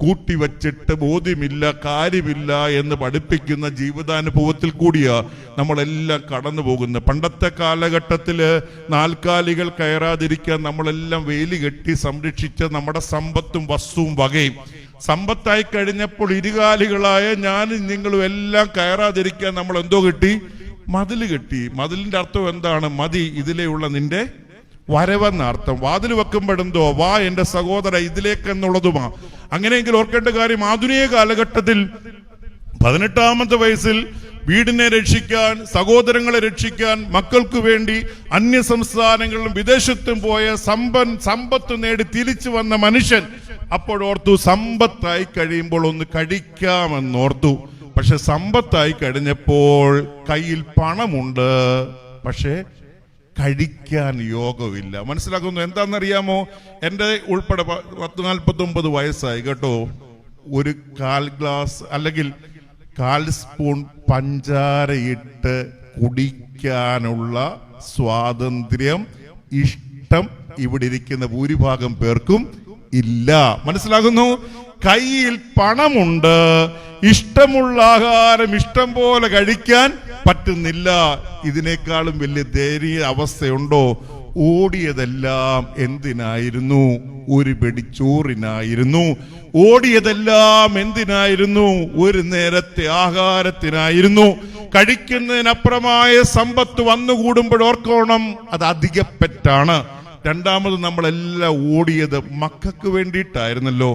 കൂട്ടിവച്ചിട്ട് ബോധ്യമില്ല, കാര്യമില്ല എന്ന് പഠിപ്പിക്കുന്ന ജീവിതാനുഭവത്തിൽ കൂടിയാ നമ്മളെല്ലാം കടന്നു പോകുന്നത്. പണ്ടത്തെ കാലഘട്ടത്തില് നാൽക്കാലികൾ കയറാതിരിക്കാൻ നമ്മളെല്ലാം വേലി കെട്ടി സംരക്ഷിച്ച നമ്മുടെ സമ്പത്തും വസ്തുവും വകയും. സമ്പത്തായി കഴിഞ്ഞപ്പോൾ ഇരുകാലികളായ ഞാനും നിങ്ങളും എല്ലാം കയറാതിരിക്കാൻ നമ്മൾ എന്തോ കെട്ടി? മതില് കെട്ടി. മതിലിന്റെ അർത്ഥം എന്താണ്? മതി, ഇതിലെയുള്ള നിന്റെ വരവെന്ന അർത്ഥം. വാതിൽ വെക്കുമ്പോഴെന്തോ വാ എന്റെ സഹോദര ഇതിലേക്ക് എന്നുള്ളതുമാ. അങ്ങനെയെങ്കിൽ ഓർക്കേണ്ട കാര്യം, ആധുനിക കാലഘട്ടത്തിൽ 18-ാമത്തെ വയസ്സിൽ വീടിനെ രക്ഷിക്കാൻ, സഹോദരങ്ങളെ രക്ഷിക്കാൻ, മക്കൾക്ക് വേണ്ടി അന്യ സംസ്ഥാനങ്ങളിലും വിദേശത്തും പോയ സമ്പത്ത് നേടി തിരിച്ചു വന്ന മനുഷ്യൻ അപ്പോഴോർത്തു സമ്പത്തായി കഴിയുമ്പോൾ ഒന്ന് കഴിക്കാമെന്നോർത്തു. പക്ഷെ സമ്പത്തായി കഴിഞ്ഞപ്പോൾ കയ്യിൽ പണമുണ്ട്, പക്ഷെ കഴിക്കാൻ യോഗമില്ല. മനസ്സിലാക്കുന്നു എന്താണെന്നറിയാമോ? എൻ്റെ ഉൾപ്പെടെ 40-49 വയസ്സായി കേട്ടോ. ഒരു 1/4 ഗ്ലാസ് അല്ലെങ്കിൽ 1/4 സ്പൂൺ പഞ്ചാരയിട്ട് കുടിക്കാനുള്ള സ്വാതന്ത്ര്യം, ഇഷ്ടം ഇവിടെ ഇരിക്കുന്ന ഭൂരിഭാഗം പേർക്കും ഇല്ല. മനസ്സിലാകുന്നു? കയ്യിൽ പണമുണ്ട്, ഇഷ്ടമുള്ള ആഹാരം ഇഷ്ടം പോലെ കഴിക്കാൻ പറ്റുന്നില്ല. ഇതിനേക്കാളും വലിയ ദയനീയ അവസ്ഥയുണ്ടോ? ഓടിയതെല്ലാം എന്തിനായിരുന്നു? ഒരു പിടിച്ചോറിനായിരുന്നു. ഓടിയതെല്ലാം എന്തിനായിരുന്നു? ഒരു നേരത്തെ ആഹാരത്തിനായിരുന്നു. കഴിക്കുന്നതിനപ്പുറമായ സമ്പത്ത് വന്നുകൂടുമ്പോഴോർക്കണം അത് അധികപ്പെട്ടാണ്. രണ്ടാമത് നമ്മളെല്ലാം ഓടിയത് മക്കൾക്ക് വേണ്ടിയിട്ടായിരുന്നല്ലോ.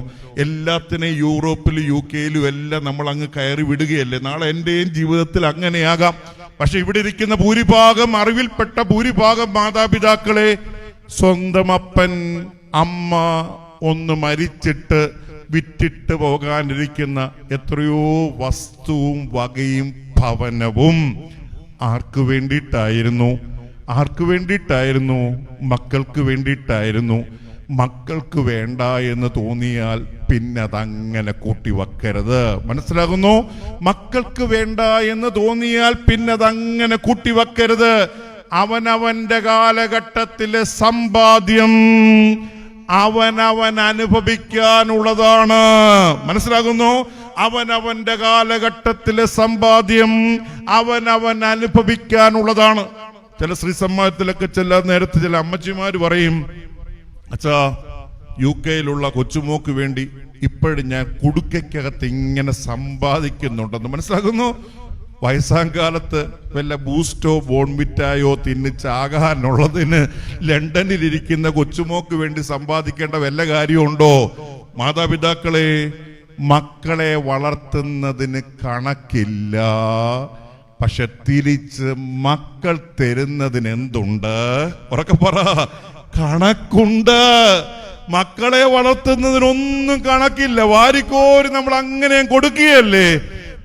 എല്ലാത്തിനെയും യൂറോപ്പിലും UK-ലും എല്ലാം നമ്മൾ അങ്ങ് കയറി വിടുകയല്ലേ. നാളെ എൻ്റെയും ജീവിതത്തിൽ അങ്ങനെയാകാം. പക്ഷെ ഇവിടെ ഇരിക്കുന്ന ഭൂരിഭാഗം, അറിവിൽപ്പെട്ട ഭൂരിഭാഗം മാതാപിതാക്കളെ സ്വന്തം അപ്പൻ അമ്മ ഒന്ന് മരിച്ചിട്ട് വിറ്റിട്ട് പോകാനിരിക്കുന്ന എത്രയോ വസ്തുവും വകയും ഭവനവും ആർക്ക് വേണ്ടിയിട്ടായിരുന്നു? ആർക്ക് വേണ്ടിയിട്ടായിരുന്നു? മക്കൾക്ക് വേണ്ടിയിട്ടായിരുന്നു. മക്കൾക്ക് വേണ്ട എന്ന് തോന്നിയാൽ പിന്നെ അതങ്ങനെ കൂട്ടിവെക്കരുത്. മനസ്സിലാകുന്നു? മക്കൾക്ക് വേണ്ട എന്ന് തോന്നിയാൽ പിന്നെ അതങ്ങനെ കൂട്ടിവെക്കരുത്. അവനവന്റെ കാലഘട്ടത്തിലെ സമ്പാദ്യം അവനവൻ അനുഭവിക്കാനുള്ളതാണ്. മനസ്സിലാകുന്നു? അവനവന്റെ കാലഘട്ടത്തിലെ സമ്പാദ്യം അവനവൻ അനുഭവിക്കാനുള്ളതാണ്. ചില സ്ത്രീ സമ്മാനത്തിലൊക്കെ ചില നേരത്തെ ചില അമ്മച്ചിമാര് പറയും, അച്ഛാ UK-യിലുള്ള കൊച്ചുമോക്ക് വേണ്ടി ഇപ്പോഴും ഞാൻ കുടുക്കകത്ത് ഇങ്ങനെ സമ്പാദിക്കുന്നുണ്ടെന്ന്. മനസ്സിലാക്കുന്നു? വയസ്സാം കാലത്ത് വല്ല ബൂസ്റ്റോ ബോൺമിറ്റായോ തിന്നിച്ചാകാനുള്ളതിന് ലണ്ടനിലിരിക്കുന്ന കൊച്ചുമോക്ക് വേണ്ടി സമ്പാദിക്കേണ്ട വല്ല കാര്യമുണ്ടോ? മാതാപിതാക്കളെ, മക്കളെ വളർത്തുന്നതിന് കണക്കില്ല. പക്ഷെ തിരിച്ച് മക്കൾ തരുന്നതിന് എന്തുണ്ട്? ഉറക്കെ പറ, കണക്കുണ്ട്. മക്കളെ വളർത്തുന്നതിനൊന്നും കണക്കില്ല. വാരിക്കോരി നമ്മൾ അങ്ങനെ കൊടുക്കുകയല്ലേ.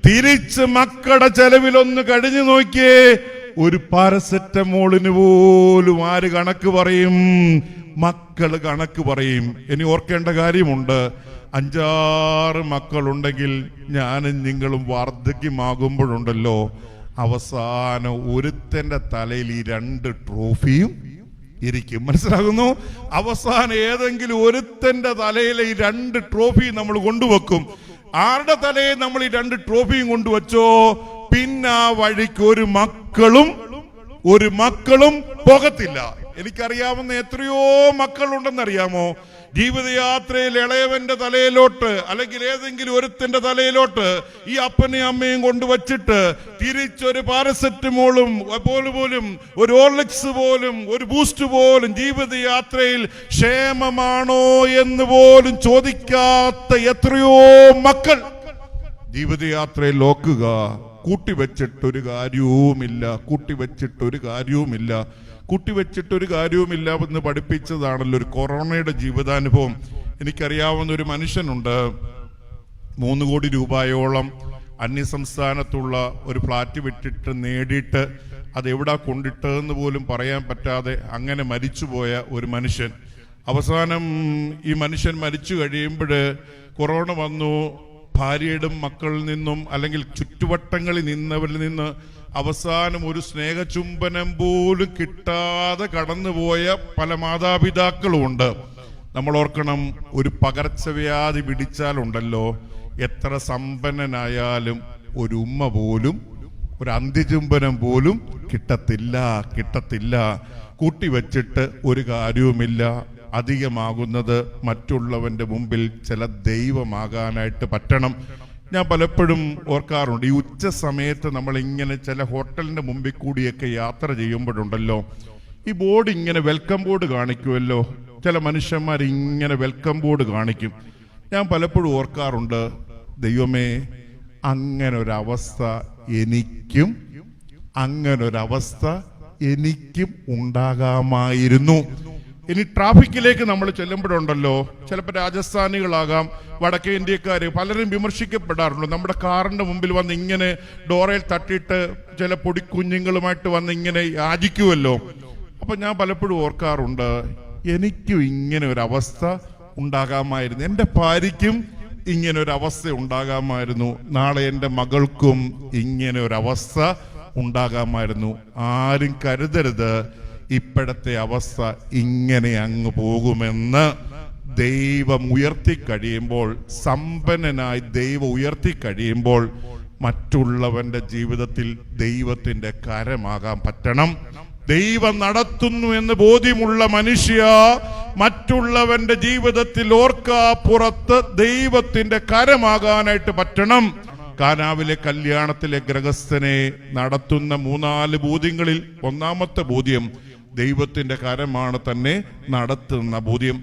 തിരിച്ച് മക്കളുടെ ചെലവിലൊന്ന് കഴിഞ്ഞു നോക്കിയേ. ഒരു പാരസെറ്റമോളിന് പോലും ആര് കണക്ക് പറയും? മക്കള് കണക്ക് പറയും. ഇനി ഓർക്കേണ്ട കാര്യമുണ്ട്, 5-6 മക്കളുണ്ടെങ്കിൽ ഞാനും നിങ്ങളും വാർദ്ധക്യമാകുമ്പോഴുണ്ടല്ലോ, അവസാനം ഒരുത്തന്റെ തലയിൽ ഈ 2 ട്രോഫിയും ഇരിക്കും. മനസ്സിലാകുന്നു? അവസാനം ഏതെങ്കിലും ഒരുത്തന്റെ തലയിൽ ഈ 2 ട്രോഫി നമ്മൾ കൊണ്ടുവെക്കും. ആരുടെ തലയിൽ നമ്മൾ ഈ 2 ട്രോഫിയും കൊണ്ടുവച്ചോ, പിന്നെ ആ വഴിക്ക് ഒരു മക്കളും പോകത്തില്ല. എനിക്കറിയാവുന്ന എത്രയോ മക്കളുണ്ടെന്നറിയാമോ? ജീവിതയാത്രയിൽ ഇളയവന്റെ തലയിലോട്ട് അല്ലെങ്കിൽ ഏതെങ്കിലും ഒരുത്തന്റെ തലയിലോട്ട് ഈ അപ്പനെയും അമ്മയും കൊണ്ടുവച്ചിട്ട് തിരിച്ചൊരു പാരസെറ്റമോളും പോലും ഒരു ഓർലിക്സ് പോലും ഒരു ബൂസ്റ്റ് പോലും ജീവിതയാത്രയിൽ ക്ഷേമമാണോ എന്ന് പോലും ചോദിക്കാത്ത എത്രയോ മക്കൾ ജീവിതയാത്രയിൽ നോക്കുക. കൂട്ടിവെച്ചിട്ടൊരു കാര്യവുമില്ല എന്ന് പഠിപ്പിച്ചതാണല്ലോ ഒരു കൊറോണയുടെ ജീവിതാനുഭവം. എനിക്കറിയാവുന്ന ഒരു മനുഷ്യനുണ്ട്, 3 കോടി രൂപയോളം അന്യസംസ്ഥാനത്തുള്ള ഒരു ഫ്ലാറ്റ് വിട്ടിട്ട് നേടിയിട്ട് അതെവിടാ കൊണ്ടിട്ടതെന്ന് പോലും പറയാൻ പറ്റാതെ അങ്ങനെ മരിച്ചുപോയ ഒരു മനുഷ്യൻ. അവസാനം ഈ മനുഷ്യൻ മരിച്ചു കഴിയുമ്പോൾ കൊറോണ വന്നു. ഭാര്യയുടെ മക്കളിൽ നിന്നും അല്ലെങ്കിൽ ചുറ്റുവട്ടങ്ങളിൽ നിന്നവരിൽ നിന്ന് അവസാനം ഒരു സ്നേഹചുംബനം പോലും കിട്ടാതെ കടന്നുപോയ പല മാതാപിതാക്കളുമുണ്ട്. നമ്മൾ ഓർക്കണം, ഒരു പകർച്ചവ്യാധി പിടിച്ചാലുണ്ടല്ലോ, എത്ര സമ്പന്നനായാലും ഒരു ഉമ്മ പോലും, ഒരു അന്ത്യചുംബനം പോലും കിട്ടത്തില്ല. കൂട്ടിവെച്ചിട്ട് ഒരു കാര്യവുമില്ല. അധികമാകുന്നത് മറ്റുള്ളവന്റെ മുമ്പിൽ ചില ദൈവമാകാനായിട്ട് പറ്റണം. ഞാൻ പലപ്പോഴും ഓർക്കാറുണ്ട്, ഈ ഉച്ച സമയത്ത് നമ്മൾ ഇങ്ങനെ ചില ഹോട്ടലിന്റെ മുമ്പിൽ കൂടിയൊക്കെ യാത്ര ചെയ്യുമ്പോഴുണ്ടല്ലോ, ഈ ബോർഡ് ഇങ്ങനെ വെൽക്കം ബോർഡ് കാണിക്കുമല്ലോ. ചില മനുഷ്യന്മാർ ഇങ്ങനെ വെൽക്കം ബോർഡ് കാണിക്കും. ഞാൻ പലപ്പോഴും ഓർക്കാറുണ്ട്, ദൈവമേ, അങ്ങനൊരവസ്ഥ എനിക്കും ഉണ്ടാകാമായിരുന്നു. ഇനി ട്രാഫിക്കിലേക്ക് നമ്മൾ ചെല്ലുമ്പോഴുണ്ടല്ലോ, ചിലപ്പോൾ രാജസ്ഥാനികളാകാം, വടക്കേ ഇന്ത്യക്കാര് പലരും വിമർശിക്കപ്പെടാറുണ്ട്. നമ്മുടെ കാറിന്റെ മുമ്പിൽ വന്ന് ഇങ്ങനെ ഡോറയിൽ തട്ടിയിട്ട് ചില പൊടിക്കുഞ്ഞുങ്ങളുമായിട്ട് വന്ന് ഇങ്ങനെ യാചിക്കുമല്ലോ. അപ്പൊ ഞാൻ പലപ്പോഴും ഓർക്കാറുണ്ട്, എനിക്കും ഇങ്ങനെ ഒരു അവസ്ഥ ഉണ്ടാകാമായിരുന്നു, എൻ്റെ ഭാര്യയ്ക്കും ഇങ്ങനെ ഒരു അവസ്ഥ ഉണ്ടാകാമായിരുന്നു, നാളെ എൻ്റെ മകൾക്കും ഇങ്ങനെ ഒരു അവസ്ഥ ഉണ്ടാകാമായിരുന്നു. ആരും കരുതരുത് ഇപ്പോഴത്തെ അവസ്ഥ ഇങ്ങനെ അങ്ങ് പോകുമെന്ന്. ദൈവം ഉയർത്തിക്കഴിയുമ്പോൾ, സമ്പന്നനായി ദൈവം ഉയർത്തിക്കഴിയുമ്പോൾ, മറ്റുള്ളവന്റെ ജീവിതത്തിൽ ദൈവത്തിന്റെ കരമാകാൻ പറ്റണം. ദൈവം നടത്തുന്നു എന്ന് ബോധ്യമുള്ള മനുഷ്യ, മറ്റുള്ളവന്റെ ജീവിതത്തിൽ ഓർക്കാപ്പുറത്ത് ദൈവത്തിന്റെ കരമാകാനായിട്ട് പറ്റണം. കാനാവിലെ കല്യാണത്തിലെ ഗൃഹസ്ഥനെ നടത്തുന്ന 3-4 ബോധ്യങ്ങളിൽ ഒന്നാമത്തെ ബോധ്യം ദൈവത്തിന്റെ കരമാണ് തന്നെ നടത്തുന്ന ബോധ്യം.